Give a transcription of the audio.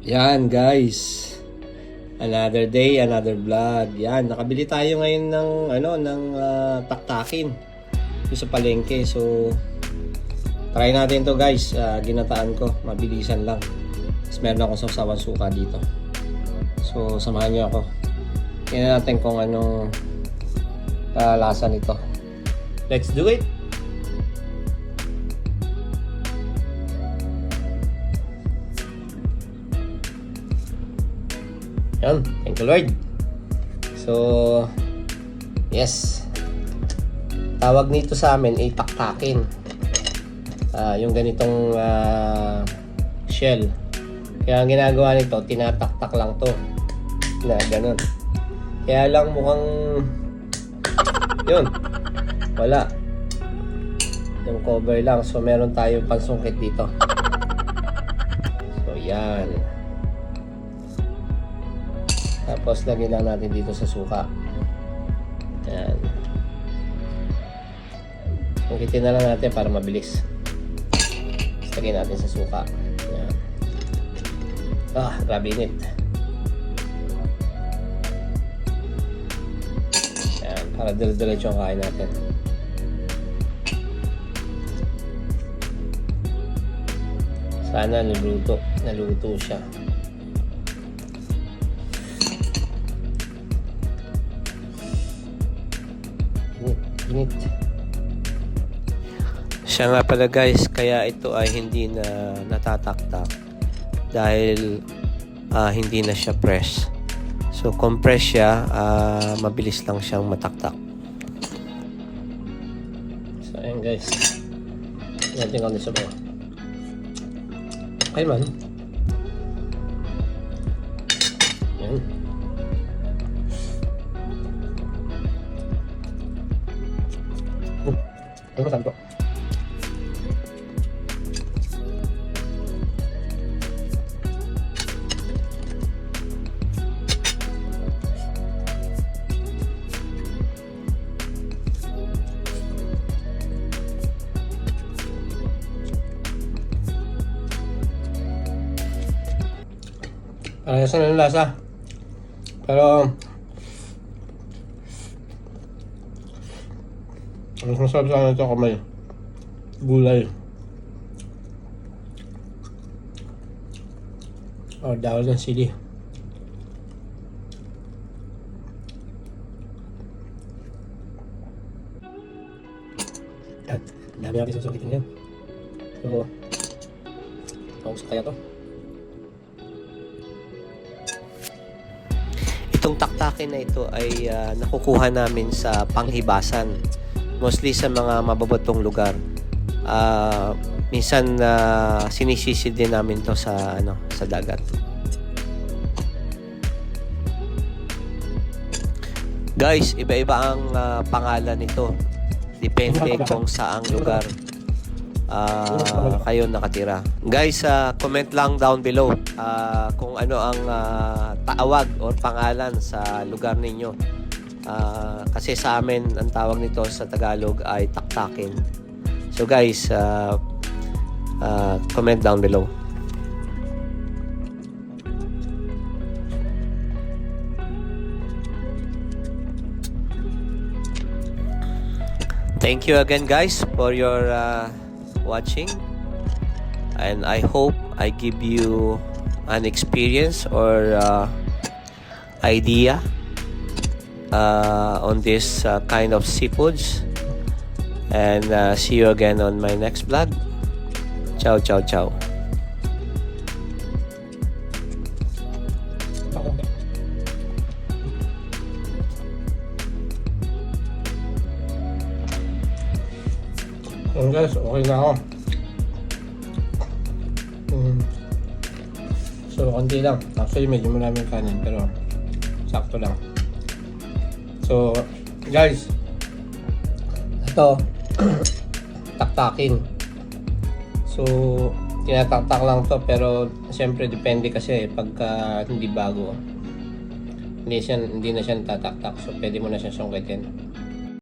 Yan guys, another day, another vlog. Yan, nakabili tayo ngayon ng taktakin dito sa palengke. So try natin to guys. Ginataan ko, mabilisan lang. Tapos meron akong sawsawan suka dito. So samahan niyo ako. Tingnan natin kung anong lasa nito. Let's do it. Yan, thank you Lord. So, yes. Tawag nito sa amin ay taktakin. Yung ganitong shell. Kaya ang ginagawa nito, tinataktak lang to. Na ganun. Kaya lang mukhang yun. Wala. Yung cover lang. So, meron tayong pansungkit dito. So, yan. Tapos lagyan lang natin dito sa suka. Ayan. Sungkitin na lang natin para mabilis. Tapos lagyan natin sa suka. Ayan. Grabe init. Ayan, para dire-diretso ang kain natin. Sana naluto siya. Init. Siya nga pala guys, kaya ito ay hindi na natataktak dahil hindi na siya press. So compress siya, mabilis lang siyang mataktak. So ayan guys, natin kung sa bawah. Okay man. Ayan. Ano saan po? Parehas na ng lasa. Pero mas masarap sa akin ito kung may gulay. O dahil ng sili. At dami natin susukitin yan. So, paus kaya to. Itong taktakin na ito ay nakukuha namin sa panghibasan. Mostly sa mga mababatong lugar. Minsan sinisisid din namin to sa sa dagat. Guys, iba-iba ang pangalan nito. Depende kung saang lugar kayo nakatira. Guys, comment lang down below kung ano ang tawag or pangalan sa lugar ninyo. Kasi sa amin ang tawag nito sa Tagalog ay taktakin. So guys, comment down below. Thank you again guys for your watching, and I hope I give you an experience or idea on this kind of seafoods, and see you again on my next vlog. Ciao, ciao, ciao. Guys, okay na ako. So, konti lang. Actually, medyo maraming kanin, pero sakto lang. So, guys, ito, taktakin. So, tinataktak lang to, pero siyempre depende kasi pagka hindi bago. Hindi na siya natataktak, so pwede mo na siya sungkitin.